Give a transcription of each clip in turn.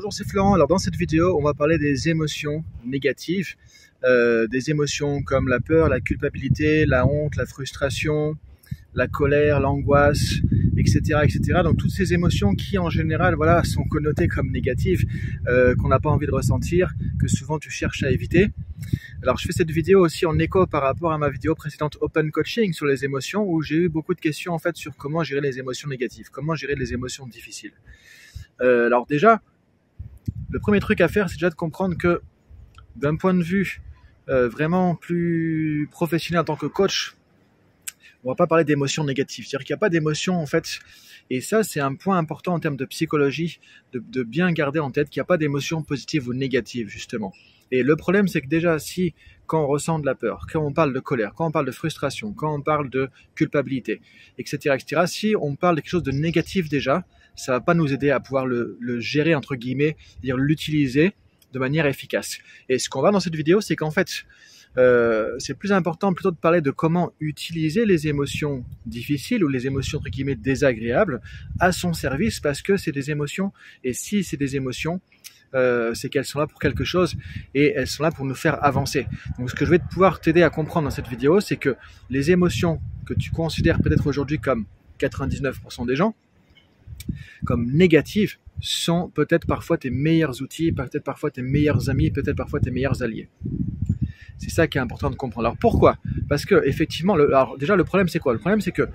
Bonjour, c'est Florent. Alors dans cette vidéo, on va parler des émotions négatives, des émotions comme la peur, la culpabilité, la honte, la frustration, la colère, l'angoisse, etc., etc. Donc toutes ces émotions qui en général voilà, sont connotées comme négatives, qu'on n'a pas envie de ressentir, que souvent tu cherches à éviter. Alors je fais cette vidéo aussi en écho par rapport à ma vidéo précédente Open Coaching sur les émotions, où j'ai eu beaucoup de questions en fait sur comment gérer les émotions négatives, comment gérer les émotions difficiles. Alors déjà, le premier truc à faire, c'est déjà de comprendre que d'un point de vue vraiment plus professionnel en tant que coach, on va pas parler d'émotions négatives. C'est-à-dire qu'il n'y a pas d'émotions en fait, et ça c'est un point important en termes de psychologie, de bien garder en tête qu'il n'y a pas d'émotions positives ou négatives justement. Et le problème c'est que déjà si quand on ressent de la peur, quand on parle de colère, quand on parle de frustration, quand on parle de culpabilité, etc., etc., si on parle de quelque chose de négatif déjà, ça va pas nous aider à pouvoir le gérer entre guillemets, c'est-à-dire l'utiliser de manière efficace. Et ce qu'on va dans cette vidéo, c'est qu'en fait, c'est plus important plutôt de parler de comment utiliser les émotions difficiles ou les émotions entre guillemets désagréables à son service, parce que c'est des émotions, et si c'est des émotions, c'est qu'elles sont là pour quelque chose et elles sont là pour nous faire avancer. Donc ce que je vais pouvoir t'aider à comprendre dans cette vidéo, c'est que les émotions que tu considères peut-être aujourd'hui comme 99% des gens comme négatives sont peut-être parfois tes meilleurs outils, peut-être parfois tes meilleurs amis, peut-être parfois tes meilleurs alliés. C'est ça qui est important de comprendre. Alors pourquoi? Parce que effectivement, alors déjà le problème c'est quoi? Le problème c'est que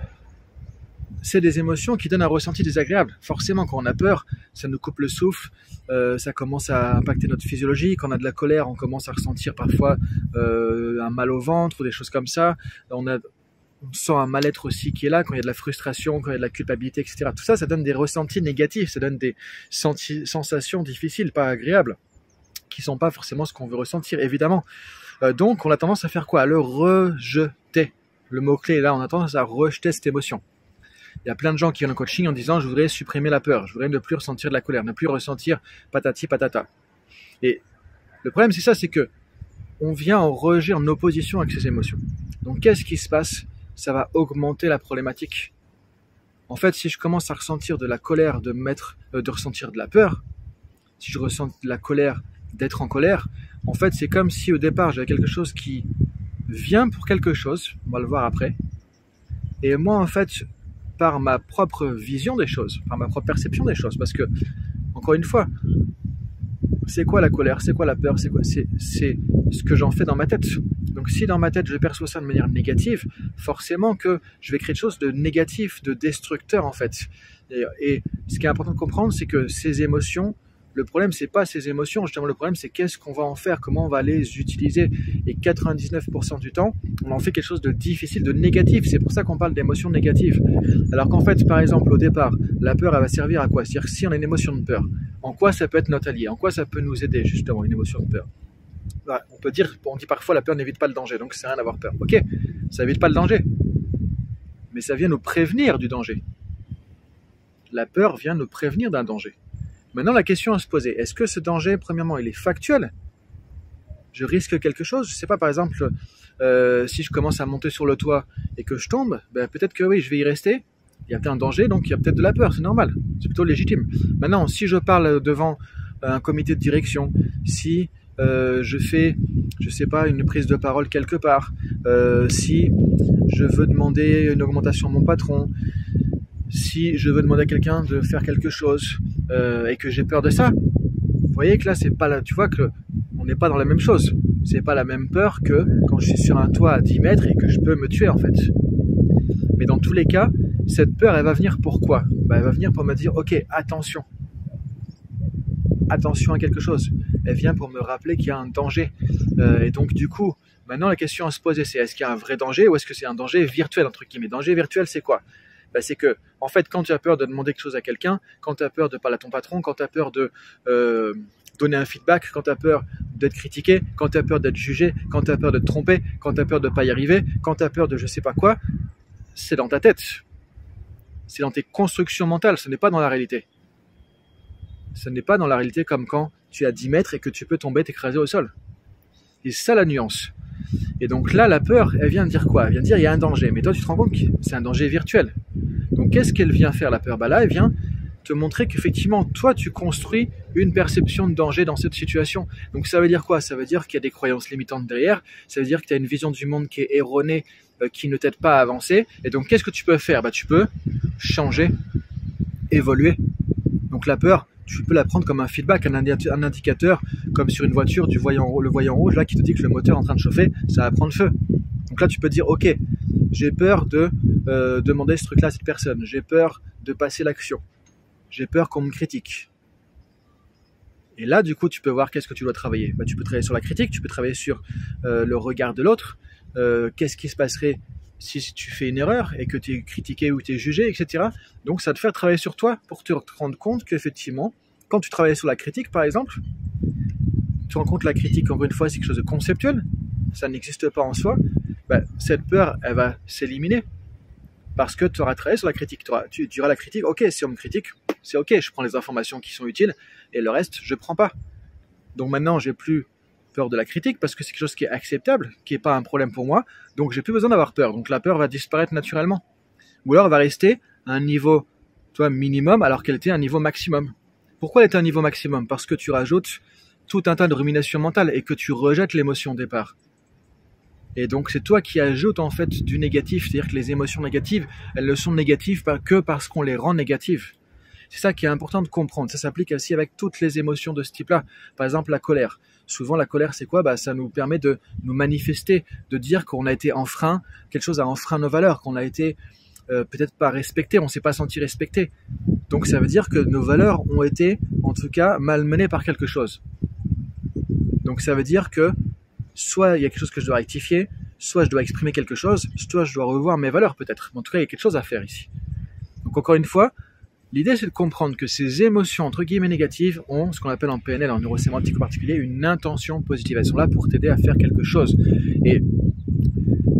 c'est des émotions qui donnent un ressenti désagréable. Forcément, quand on a peur, ça nous coupe le souffle, ça commence à impacter notre physiologie. Quand on a de la colère, on commence à ressentir parfois un mal au ventre ou des choses comme ça. On sent un mal-être aussi qui est là, quand il y a de la frustration, quand il y a de la culpabilité, etc. Tout ça, ça donne des ressentis négatifs, ça donne des sensations difficiles, pas agréables, qui sont pas forcément ce qu'on veut ressentir, évidemment. Donc, on a tendance à faire quoi? À le rejeter. Le mot-clé est là, on a tendance à rejeter cette émotion. Il y a plein de gens qui viennent en coaching en disant « je voudrais supprimer la peur, je voudrais ne plus ressentir de la colère, ne plus ressentir patati patata ». Et le problème, c'est ça, c'est que on vient en rejet, en opposition avec ces émotions. Donc, qu'est-ce qui se passe? Ça va augmenter la problématique. En fait, si je commence à ressentir de la colère, de ressentir de la peur, si je ressens de la colère, d'être en colère, en fait, c'est comme si au départ, j'avais quelque chose qui vient pour quelque chose, on va le voir après, et moi, en fait, par ma propre vision des choses, par ma propre perception des choses, parce que, encore une fois, c'est quoi la colère, c'est quoi la peur, c'est ce que j'en fais dans ma tête. Donc si dans ma tête je perçois ça de manière négative, forcément que je vais créer quelque chose de négatif, de destructeur en fait. Et ce qui est important de comprendre, c'est que ces émotions, le problème c'est pas ces émotions, justement le problème c'est qu'est-ce qu'on va en faire, comment on va les utiliser. Et 99% du temps, on en fait quelque chose de difficile, de négatif. C'est pour ça qu'on parle d'émotions négatives. Alors qu'en fait, par exemple, au départ, la peur elle va servir à quoi? C'est-à-dire que si on a une émotion de peur, en quoi ça peut être notre allié? En quoi ça peut nous aider justement une émotion de peur? On dit parfois la peur n'évite pas le danger, donc c'est rien d'avoir peur. Ok, ça évite pas le danger, mais ça vient nous prévenir du danger. La peur vient nous prévenir d'un danger. Maintenant, la question à se poser, est-ce que ce danger, premièrement, il est factuel? Je risque quelque chose? Je sais pas, par exemple, si je commence à monter sur le toit et que je tombe, ben, peut-être que oui, je vais y rester. Il y a peut-être un danger, donc il y a peut-être de la peur, c'est normal, c'est plutôt légitime. Maintenant, si je parle devant un comité de direction, si je fais, je sais pas, une prise de parole quelque part, si je veux demander une augmentation à mon patron, si je veux demander à quelqu'un de faire quelque chose et que j'ai peur de ça, vous voyez que là c'est pas là, tu vois que on n'est pas dans la même chose. C'est pas la même peur que quand je suis sur un toit à 10 mètres et que je peux me tuer en fait. Mais dans tous les cas, cette peur elle va venir pourquoi? Elle va venir pour me dire ok, attention à quelque chose. Elle vient pour me rappeler qu'il y a un danger. Et donc du coup, maintenant la question à se poser, c'est est-ce qu'il y a un vrai danger ou est-ce que c'est un danger virtuel entre guillemets? Danger virtuel, c'est quoi? C'est que, en fait, quand tu as peur de demander quelque chose à quelqu'un, quand tu as peur de parler à ton patron, quand tu as peur de donner un feedback, quand tu as peur d'être critiqué, quand tu as peur d'être jugé, quand tu as peur de te tromper, quand tu as peur de ne pas y arriver, quand tu as peur de je sais pas quoi, c'est dans ta tête. C'est dans tes constructions mentales, ce n'est pas dans la réalité. Ce n'est pas dans la réalité comme quand tu es à 10 mètres et que tu peux tomber, t'écraser au sol. Et c'est ça la nuance. Et donc là, la peur, elle vient dire quoi? Elle vient dire il y a un danger. Mais toi, tu te rends compte que c'est un danger virtuel. Donc qu'est-ce qu'elle vient faire la peur? Là, elle vient te montrer qu'effectivement, toi, tu construis une perception de danger dans cette situation. Donc ça veut dire quoi? Ça veut dire qu'il y a des croyances limitantes derrière, ça veut dire que tu as une vision du monde qui est erronée, qui ne t'aide pas à avancer. Et donc qu'est-ce que tu peux faire? Tu peux changer, évoluer. Donc la peur, tu peux la prendre comme un feedback, un indicateur, comme sur une voiture, le voyant rouge là qui te dit que le moteur est en train de chauffer, ça va prendre feu. Donc là tu peux dire ok, j'ai peur de demander ce truc-là à cette personne, j'ai peur de passer l'action, j'ai peur qu'on me critique. Et là du coup tu peux voir qu'est-ce que tu dois travailler. Tu peux travailler sur la critique, tu peux travailler sur le regard de l'autre, qu'est-ce qui se passerait si tu fais une erreur et que tu es critiqué ou tu es jugé, etc. Donc ça va te faire travailler sur toi pour te rendre compte qu'effectivement, quand tu travailles sur la critique par exemple, tu te rends compte que la critique, encore une fois, c'est quelque chose de conceptuel, ça n'existe pas en soi, cette peur, elle va s'éliminer parce que tu auras travaillé sur la critique. Tu diras la critique, ok, si on me critique, c'est ok, je prends les informations qui sont utiles et le reste, je prends pas. Donc maintenant, j'ai plus peur de la critique parce que c'est quelque chose qui est acceptable, qui n'est pas un problème pour moi, donc j'ai plus besoin d'avoir peur. Donc la peur va disparaître naturellement. Ou alors elle va rester à un niveau minimum alors qu'elle était à un niveau maximum. Pourquoi elle était à un niveau maximum? Parce que tu rajoutes tout un tas de ruminations mentales et que tu rejettes l'émotion au départ. Et donc c'est toi qui ajoutes en fait du négatif, c'est-à-dire que les émotions négatives, elles ne sont négatives que parce qu'on les rend négatives. C'est ça qui est important de comprendre. Ça s'applique aussi avec toutes les émotions de ce type-là. Par exemple, la colère. Souvent, la colère, c'est quoi? Ça nous permet de nous manifester, de dire qu'on a été enfreint, quelque chose a enfreint nos valeurs, qu'on a été peut-être pas respecté, on s'est pas senti respecté. Donc ça veut dire que nos valeurs ont été, en tout cas, malmenées par quelque chose. Donc ça veut dire que soit il y a quelque chose que je dois rectifier, soit je dois exprimer quelque chose, soit je dois revoir mes valeurs peut-être. En tout cas, il y a quelque chose à faire ici. Donc encore une fois, l'idée, c'est de comprendre que ces émotions, entre guillemets, négatives ont ce qu'on appelle en PNL, en neurosémantique en particulier, une intention positive. Elles sont là pour t'aider à faire quelque chose. Et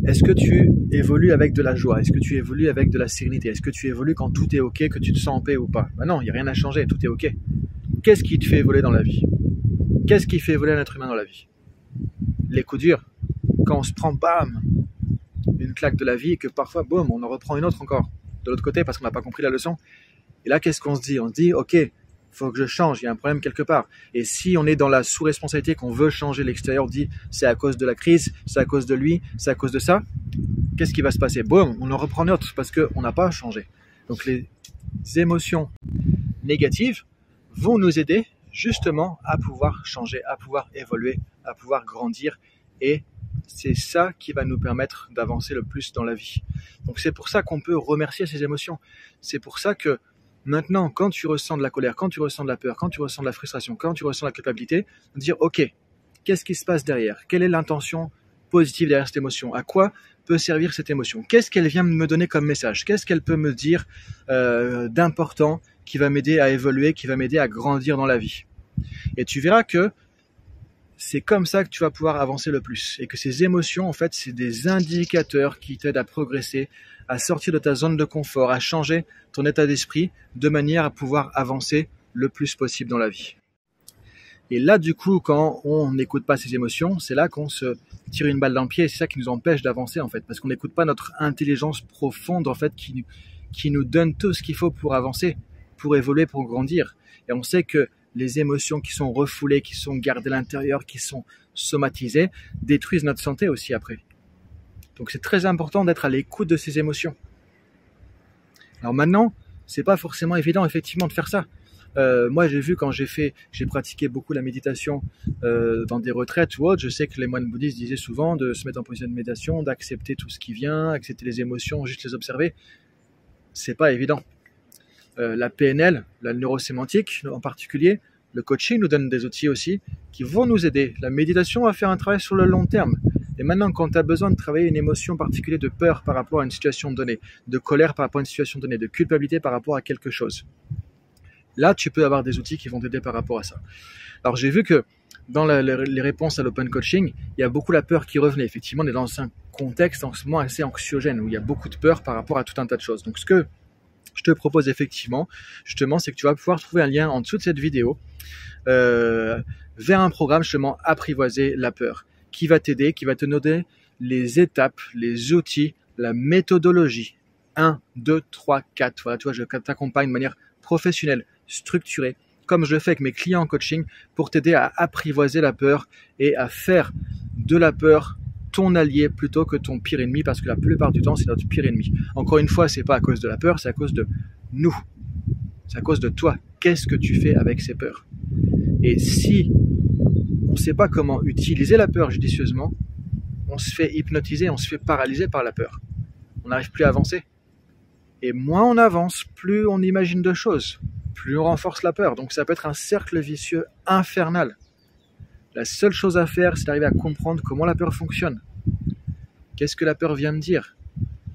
est-ce que tu évolues avec de la joie? Est-ce que tu évolues avec de la sérénité? Est-ce que tu évolues quand tout est ok, que tu te sens en paix ou pas? Non, il n'y a rien à changer, tout est ok. Qu'est-ce qui te fait évoluer dans la vie? Qu'est-ce qui fait évoluer un être humain dans la vie? Les coups durs. Quand on se prend, bam, une claque de la vie et que parfois, boum, on en reprend une autre encore de l'autre côté parce qu'on n'a pas compris la leçon. Et là, qu'est-ce qu'on se dit? On se dit, ok, faut que je change, il y a un problème quelque part. Et si on est dans la sous-responsabilité qu'on veut changer l'extérieur, on dit, c'est à cause de la crise, c'est à cause de lui, c'est à cause de ça, qu'est-ce qui va se passer? Boum, on en reprend une autre parce qu'on n'a pas changé. Donc les émotions négatives vont nous aider justement à pouvoir changer, à pouvoir évoluer, à pouvoir grandir. Et c'est ça qui va nous permettre d'avancer le plus dans la vie. Donc c'est pour ça qu'on peut remercier ces émotions. C'est pour ça que maintenant, quand tu ressens de la colère, quand tu ressens de la peur, quand tu ressens de la frustration, quand tu ressens de la culpabilité, dire ok, qu'est-ce qui se passe derrière? Quelle est l'intention positive derrière cette émotion? À quoi peut servir cette émotion? Qu'est-ce qu'elle vient me donner comme message? Qu'est-ce qu'elle peut me dire d'important qui va m'aider à évoluer, qui va m'aider à grandir dans la vie? Et tu verras que c'est comme ça que tu vas pouvoir avancer le plus. Et que ces émotions, en fait, c'est des indicateurs qui t'aident à progresser, à sortir de ta zone de confort, à changer ton état d'esprit de manière à pouvoir avancer le plus possible dans la vie. Et là, du coup, quand on n'écoute pas ces émotions, c'est là qu'on se tire une balle dans le pied et c'est ça qui nous empêche d'avancer, en fait. Parce qu'on n'écoute pas notre intelligence profonde, en fait, qui nous donne tout ce qu'il faut pour avancer, pour évoluer, pour grandir. Et on sait que les émotions qui sont refoulées, qui sont gardées à l'intérieur, qui sont somatisées, détruisent notre santé aussi après. Donc c'est très important d'être à l'écoute de ces émotions. Alors maintenant, c'est pas forcément évident effectivement de faire ça. Moi j'ai vu quand j'ai pratiqué beaucoup la méditation dans des retraites ou autres, je sais que les moines bouddhistes disaient souvent de se mettre en position de méditation, d'accepter tout ce qui vient, accepter les émotions, juste les observer. C'est pas évident. La PNL, la neurosémantique en particulier, le coaching nous donne des outils aussi qui vont nous aider. La méditation va faire un travail sur le long terme. Et maintenant, quand tu as besoin de travailler une émotion particulière de peur par rapport à une situation donnée, de colère par rapport à une situation donnée, de culpabilité par rapport à quelque chose, là, tu peux avoir des outils qui vont t'aider par rapport à ça. Alors, j'ai vu que dans les réponses à l'open coaching, il y a beaucoup la peur qui revenait. Effectivement, on est dans un contexte en ce moment assez anxiogène où il y a beaucoup de peur par rapport à tout un tas de choses. Donc, ce que je te propose effectivement, justement, c'est que tu vas pouvoir trouver un lien en dessous de cette vidéo vers un programme justement apprivoiser la peur, qui va t'aider, qui va te donner les étapes, les outils, la méthodologie. 1, 2, 3, 4. Voilà, tu vois, je t'accompagne de manière professionnelle, structurée, comme je le fais avec mes clients en coaching, pour t'aider à apprivoiser la peur et à faire de la peur ton allié plutôt que ton pire ennemi, parce que la plupart du temps, c'est notre pire ennemi. Encore une fois, c'est pas à cause de la peur, c'est à cause de nous. C'est à cause de toi. Qu'est-ce que tu fais avec ces peurs? Et si on ne sait pas comment utiliser la peur judicieusement, on se fait hypnotiser, on se fait paralyser par la peur. On n'arrive plus à avancer. Et moins on avance, plus on imagine de choses, plus on renforce la peur. Donc ça peut être un cercle vicieux infernal. La seule chose à faire, c'est d'arriver à comprendre comment la peur fonctionne. Qu'est-ce que la peur vient me dire?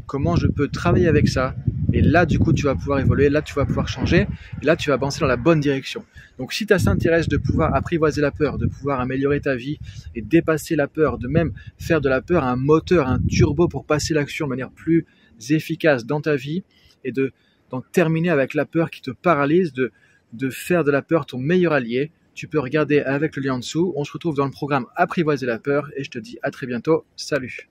Comment je peux travailler avec ça? Et là, du coup, tu vas pouvoir évoluer, là, tu vas pouvoir changer, et là, tu vas avancer dans la bonne direction. Donc, si ça t'intéresse de pouvoir apprivoiser la peur, de pouvoir améliorer ta vie et dépasser la peur, de même faire de la peur un moteur, un turbo pour passer l'action de manière plus efficace dans ta vie et d'en terminer avec la peur qui te paralyse, de faire de la peur ton meilleur allié, tu peux regarder avec le lien en dessous. On se retrouve dans le programme Apprivoiser la peur et je te dis à très bientôt. Salut!